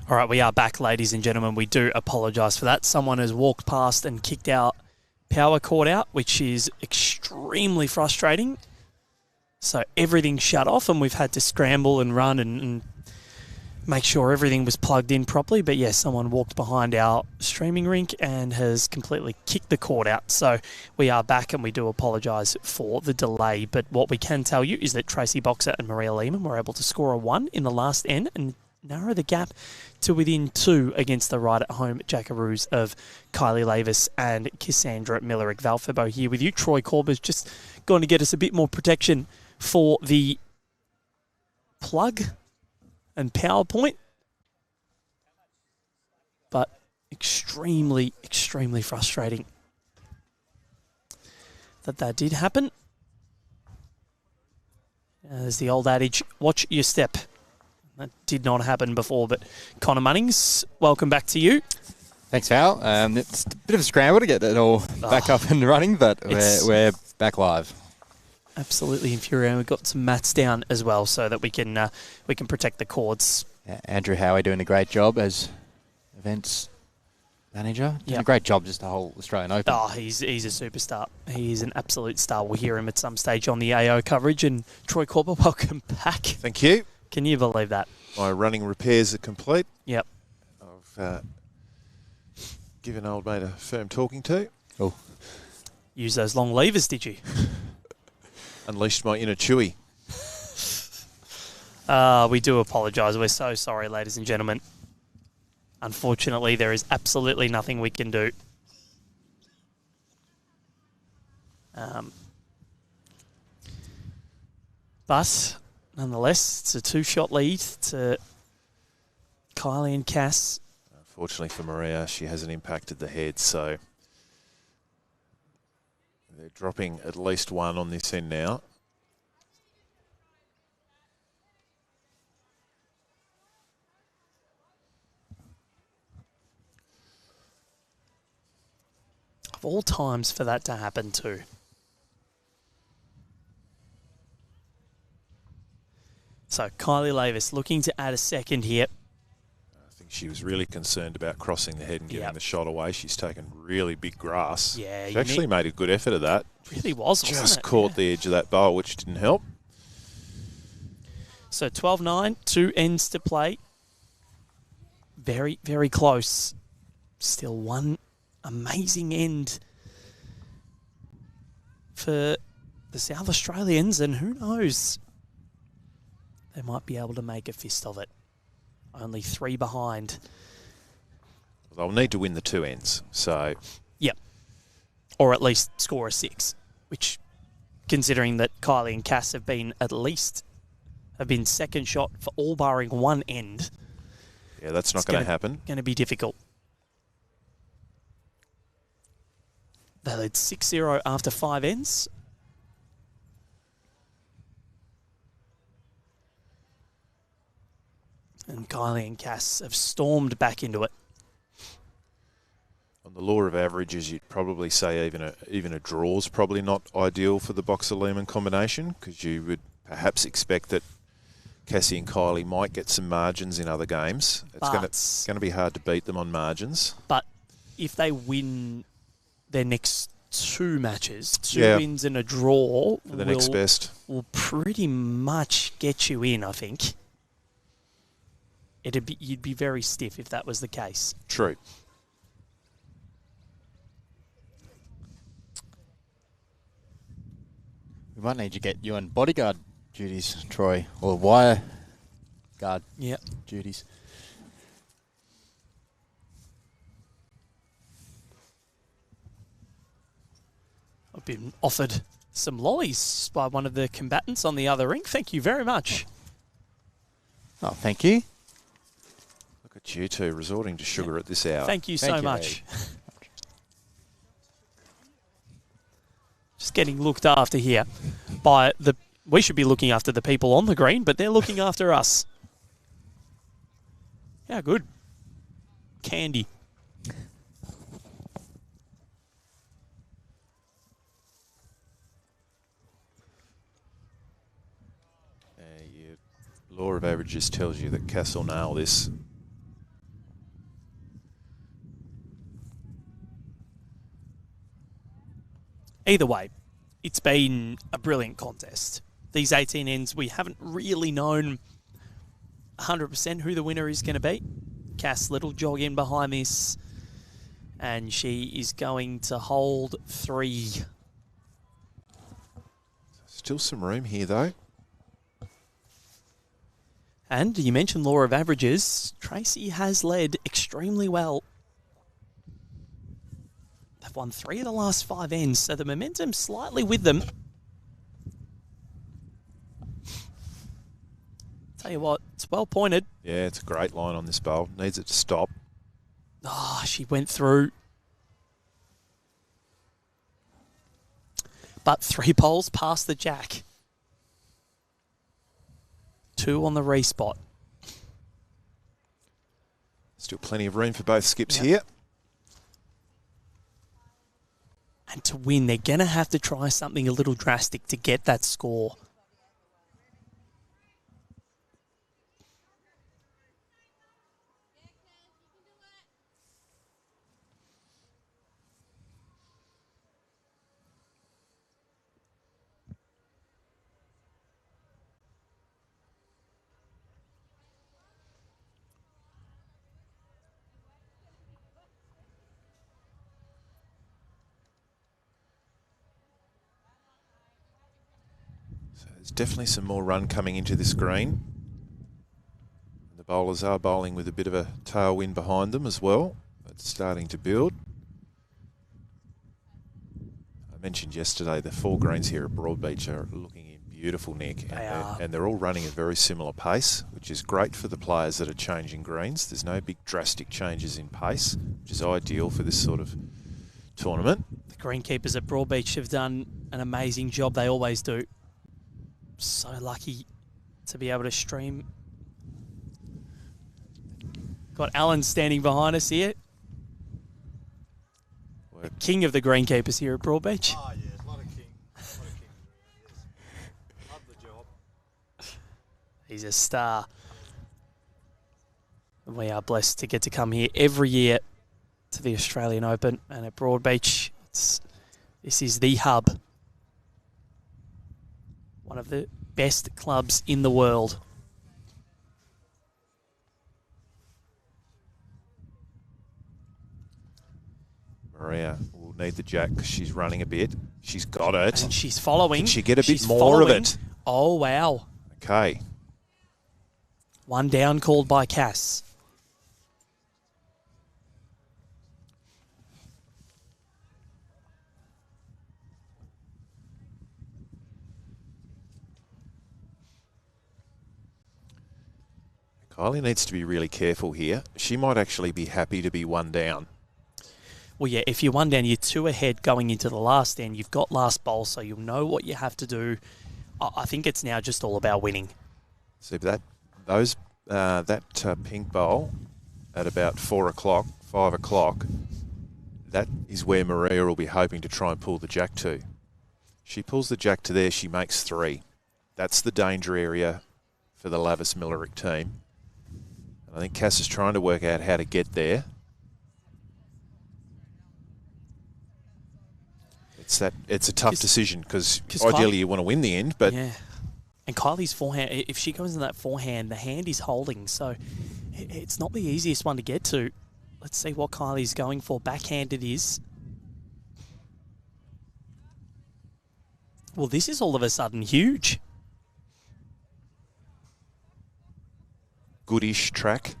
All right, we are back, ladies and gentlemen. We do apologise for that. Someone has walked past and kicked our power cord out, which is extremely frustrating. So everything's shut off and we've had to scramble and run and make sure everything was plugged in properly. But yes, someone walked behind our streaming rink and has completely kicked the cord out. So we are back and we do apologise for the delay. But what we can tell you is that Tracy Boxer and Maria Lehman were able to score a 1 in the last end and narrow the gap to within 2 against the right-at-home Jackaroos of Kylie Lavis and Cassandra Millerick. Val Febo here with you. Troy Corber's just going to get us a bit more protection for the plug and PowerPoint. But extremely, extremely frustrating that did happen. There's the old adage, watch your step. That did not happen before, but Connor Munnings, welcome back to you. Thanks, Val. It's a bit of a scramble to get it all back up and running, but we're back live. Absolutely infuriating. We've got some mats down as well so that we can protect the cords. Yeah, Andrew Howie doing a great job as events manager. Doing a great job just the whole Australian Open. Oh, he's a superstar. He is an absolute star. We'll hear him at some stage on the AO coverage. And Troy Corber, welcome back. Thank you. Can you believe that? My running repairs are complete. Yep. I've given old mate a firm talking to. Oh. Use those long levers, did you? Unleashed my inner Chewy. We do apologise. We're so sorry, ladies and gentlemen. Unfortunately, there is absolutely nothing we can do. But nonetheless, it's a 2-shot lead to Kylie and Cass. Unfortunately for Maria, she hasn't impacted the head, so they're dropping at least 1 on this end now. Of all times for that to happen too. So Kylie Lavis looking to add a second here. I think she was really concerned about crossing the head and getting the shot away. She's taken really big grass. Yeah, she actually made a good effort of that. Really was, wasn't it? Just caught the edge of that bowl, which didn't help. So 12-9, 2 ends to play. Very, very close. Still one amazing end for the South Australians, and who knows? They might be able to make a fist of it. Only 3 behind. They'll need to win the 2 ends, so... Yep. Or at least score a 6, which, considering that Kylie and Cass have been second shot for all barring 1 end. Yeah, that's not going to happen. Going to be difficult. They led 6-0 after 5 ends. And Kylie and Cass have stormed back into it. On the law of averages, you'd probably say even a draw's probably not ideal for the Boxer-Lehman combination, because you would perhaps expect that Cassie and Kylie might get some margins in other games. It's going to be hard to beat them on margins. But if they win their next 2 matches, 2 wins and a draw, for the next best, will pretty much get you in, I think. You'd be very stiff if that was the case. True. We might need to get you on bodyguard duties, Troy, or wire guard duties. I've been offered some lollies by one of the combatants on the other rink. Thank you very much. Oh, thank you. Look at you two resorting to sugar at this hour. Thank you so much. Just getting looked after here by the... We should be looking after the people on the green, but they're looking after us. How good. Candy. Law of averages tells you that Cass will nail this. Either way, it's been a brilliant contest. These 18 ends, we haven't really known 100% who the winner is going to be. Cass Little jog in behind this, and she is going to hold 3. Still some room here, though. And you mentioned law of averages. Tracy has led extremely well. They've won 3 of the last 5 ends, so the momentum's slightly with them. Tell you what, it's well pointed. Yeah, it's a great line on this bowl. Needs it to stop. Oh, she went through. But 3 poles past the jack. 2 on the respot. Still plenty of room for both skips here. And to win, they're going to have to try something a little drastic to get that score. There's definitely some more run coming into this green. The bowlers are bowling with a bit of a tailwind behind them as well. It's starting to build. I mentioned yesterday the 4 greens here at Broadbeach are looking in beautiful nick. And they're all running at a very similar pace, which is great for the players that are changing greens. There's no big drastic changes in pace, which is ideal for this sort of tournament. The greenkeepers at Broadbeach have done an amazing job. They always do. So lucky to be able to stream. Got Alan standing behind us here. The king of the greenkeepers here at Broadbeach. Oh, yeah, a lot of king. Yes. Love the job. He's a star. And we are blessed to get to come here every year to the Australian Open, and at Broadbeach, this is the hub. One of the best clubs in the world. Maria will need the jack because she's running a bit. She's got it. And she's following. Can she get a bit more of it? Oh, wow. Okay. 1 down called by Cass. Kylie needs to be really careful here. She might actually be happy to be 1 down. Well, yeah, if you're 1 down, you're 2 ahead going into the last end. You've got last bowl, so you'll know what you have to do. I think it's now just all about winning. See, that pink bowl at about 4 o'clock, 5 o'clock, that is where Maria will be hoping to try and pull the jack to. She pulls the jack to there, she makes 3. That's the danger area for the Lavis Millerick team. I think Cass is trying to work out how to get there. It's a tough decision because ideally you want to win the end, but yeah. And Kylie's forehand, if she goes in that forehand, the hand is holding, so it's not the easiest one to get to. Let's see what Kylie's going for. Backhand it is. Well, this is all of a sudden huge. Goodish track.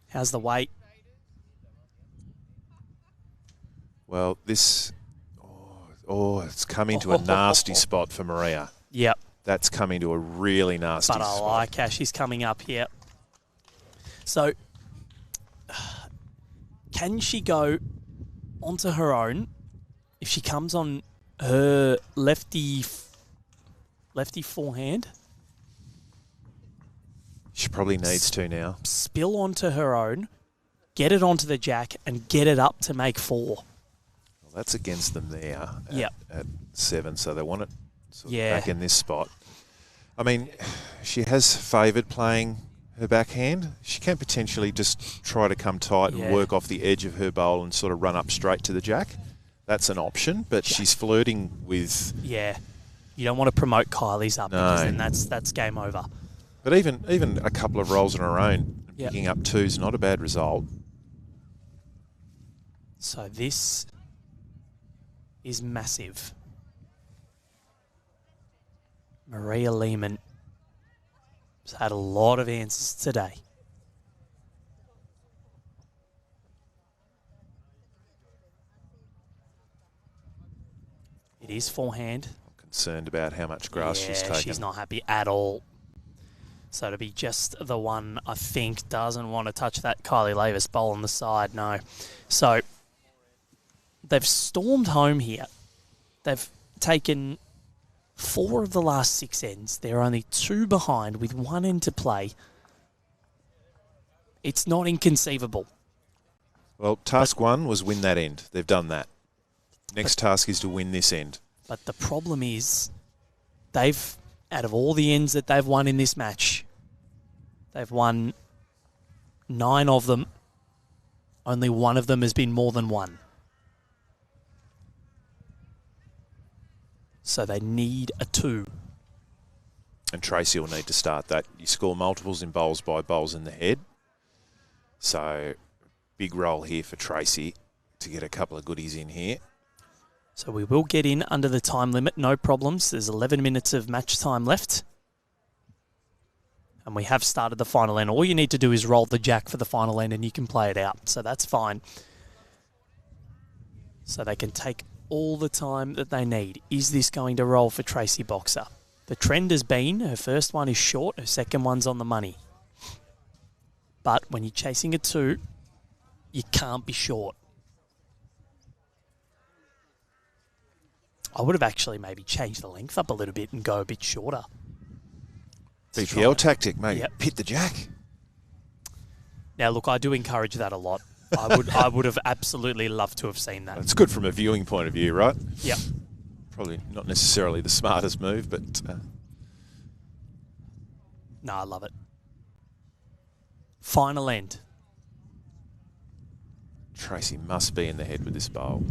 How's the weight? Well, this... Oh, it's come into a nasty spot for Maria. Yep. That's come into a really nasty spot. But I like how she's coming up here. So, can she go onto her own if she comes on her lefty forehand? She probably needs to now. Spill onto her own, get it onto the jack, and get it up to make 4. Well, that's against them there at 7, so they want it sort of back in this spot. I mean, she has favoured playing her backhand. She can potentially just try to come tight and work off the edge of her bowl and sort of run up straight to the jack. that's an option, but she's flirting with... Yeah. You don't want to promote Kylie's up because then that's game over. But even a couple of rolls on her own, Yep. picking up 2 is not a bad result. So this is massive. Maria Lehman has had a lot of answers today. It is forehand. I'm concerned about how much grass she's taken. She's not happy at all. So to be just the one, I think, doesn't want to touch that Kylie Lavis bowl on the side, no. So they've stormed home here. They've taken 4 of the last 6 ends. They're only 2 behind with 1 end to play. It's not inconceivable. Well, task 1 was win that end. They've done that. Next task is to win this end. But the problem is, they've, out of all the ends that they've won in this match, they've won 9 of them. Only 1 of them has been more than 1. So they need a 2. And Tracy will need to start that. You score multiples in bowls by bowls in the head. So big roll here for Tracy to get a couple of goodies in here. So we will get in under the time limit, no problems. There's 11 minutes of match time left. And we have started the final end. All you need to do is roll the jack for the final end and you can play it out. So that's fine. So they can take all the time that they need. Is this going to roll for Tracy Boxer? The trend has been her first one is short, her second one's on the money. But when you're chasing a 2, you can't be short. I would have actually maybe changed the length up a little bit and go a bit shorter. BPL tactic, mate. Yep. Pit the jack. Now, look, I do encourage that a lot. I would have absolutely loved to have seen that. It's good from a viewing point of view, right? Yep. Probably not necessarily the smartest move, but... No, I love it. Final end. Tracy must be in the head with this bowl.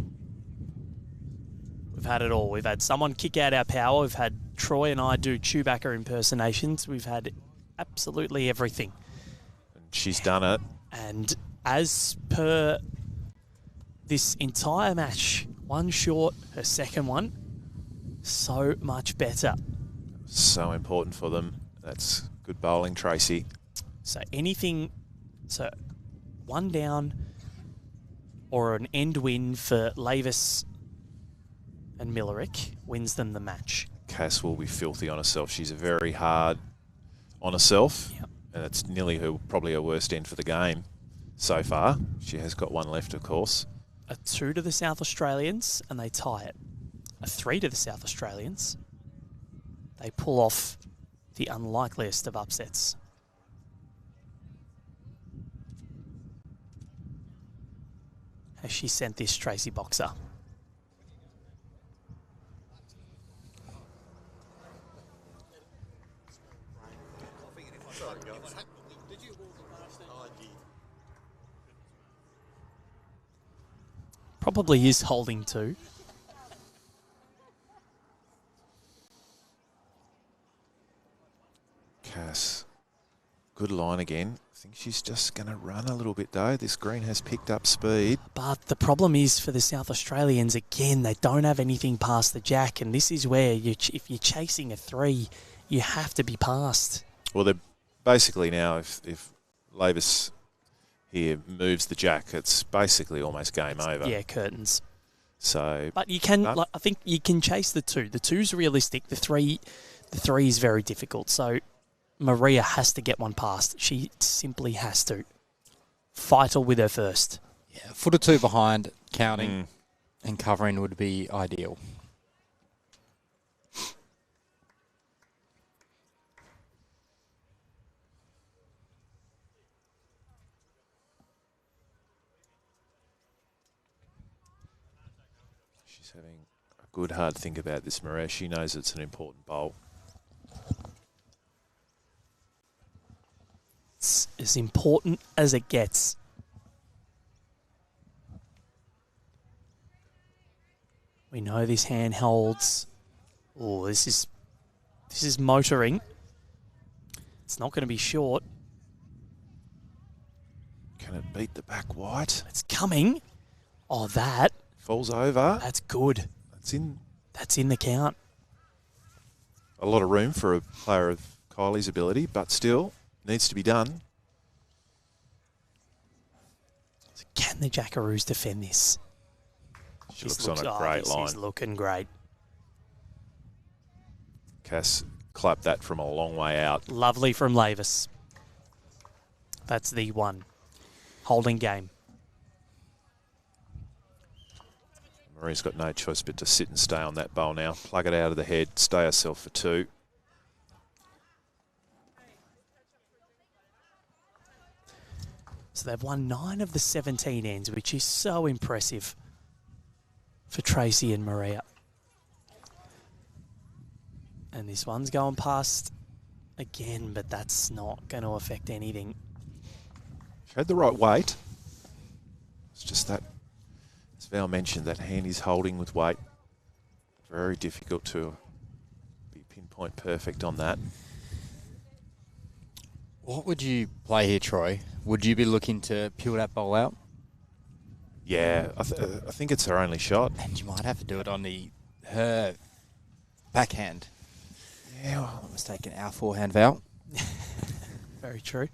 We've had it all. We've had someone kick out our power. We've had Troy and I do Chewbacca impersonations. We've had absolutely everything. And she's done it. And as per this entire match, 1 short, her second one, so much better. So important for them. That's good bowling, Tracy. So anything, so 1 down or an end win for Lavis and Millerick wins them the match. Cass will be filthy on herself. She's very hard on herself. Yep. And it's nearly probably her worst end for the game so far. She has got 1 left, of course. A 2 to the South Australians and they tie it. A 3 to the South Australians. They pull off the unlikeliest of upsets. Has she sent this Tracy Boxer? Probably is holding 2. Cass, good line again. I think she's just going to run a little bit though. This green has picked up speed. But the problem is for the South Australians, again, they don't have anything past the jack. And this is where, if you're chasing a 3, you have to be past. Well, they're basically now, if Lavis here moves the jack, it's basically almost game over. Yeah, curtains. So, but you can, I think you can chase the 2. The 2's realistic. The 3 is very difficult. So Maria has to get one past. She simply has to fight her with her first. Yeah, 1 foot or 2 behind, counting and covering would be ideal. she's having a good hard think about this, Maria. She knows it's an important bowl. It's as important as it gets. We know this hand holds. Oh, this is motoring. It's not going to be short. Can it beat the back white? It's coming. Oh, that. Falls over. That's good. That's in the count. A lot of room for a player of Kylie's ability, but still needs to be done. So can the Jackaroos defend this? She looks on a great line. This is looking great. Cass clapped that from a long way out. Lovely from Lavis. That's the one. Holding game. Maria's got no choice but to sit and stay on that bowl now. Plug it out of the head, stay herself for 2. So they've won 9 of the 17 ends, which is so impressive for Tracy and Maria. And this one's going past again, but that's not going to affect anything. She had the right weight. It's just that, as Val mentioned, that hand is holding with weight. Very difficult to be pinpoint perfect on that. What would you play here, Troy? Would you be looking to peel that bowl out? Yeah, I think it's her only shot. And you might have to do it on her backhand. Yeah, well, I'm not mistaken, our forehand, Val. Very true.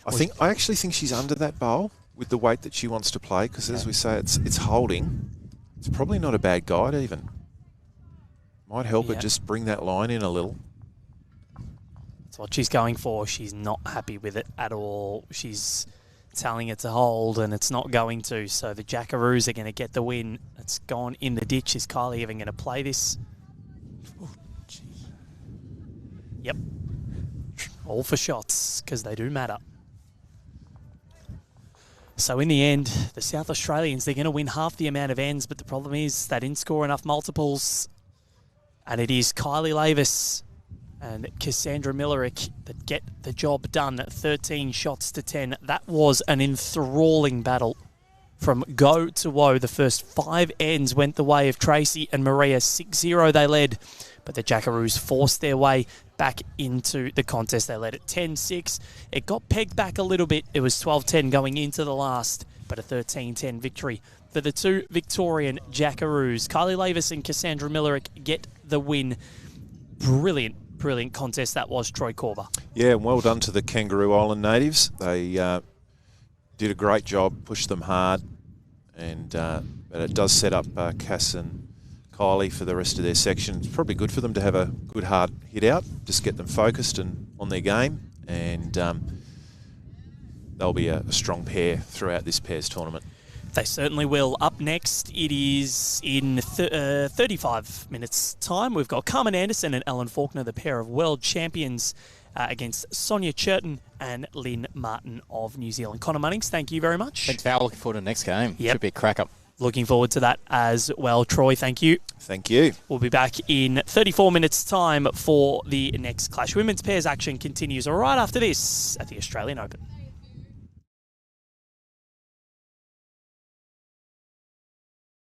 I actually think she's under that bowl with the weight that she wants to play, because as we say, it's holding. It's probably not a bad guide even. Might help her just bring that line in a little. That's what she's going for. She's not happy with it at all. She's telling it to hold, and it's not going to. So the Jackaroos are going to get the win. It's gone in the ditch. Is Kylie even going to play this? Oh, yep. All for shots, because they do matter. So in the end, the South Australians, they're going to win half the amount of ends, but the problem is they didn't score enough multiples. And it is Kylie Lavis and Cassandra Millerick that get the job done at 13 shots to 10. That was an enthralling battle from go to woe. The first 5 ends went the way of Tracy and Maria. 6-0 they led, but the Jackaroos forced their way back into the contest. They led at 10-6. It got pegged back a little bit. It was 12-10 going into the last, but a 13-10 victory for the 2 Victorian Jackaroos. Kylie Lavis and Cassandra Millerick get the win. Brilliant contest that was, Troy Corber. Yeah, and well done to the Kangaroo Island natives. They did a great job, pushed them hard, and it does set up Cass and Kylie for the rest of their section. It's probably good for them to have a good hard hit out, just get them focused and on their game, and they'll be a strong pair throughout this pairs tournament. They certainly will. Up next, it is in 35 minutes' time. We've got Carmen Anderson and Ellen Faulkner, the pair of world champions, against Sonia Churton and Lynn Martin of New Zealand. Connor Munnings, thank you very much. Thanks, Val. Looking forward to the next game. Yep. Should be a crack-up. Looking forward to that as well. Troy, thank you. Thank you. We'll be back in 34 minutes' time for the next clash. Women's pairs action continues right after this at the Australian Open.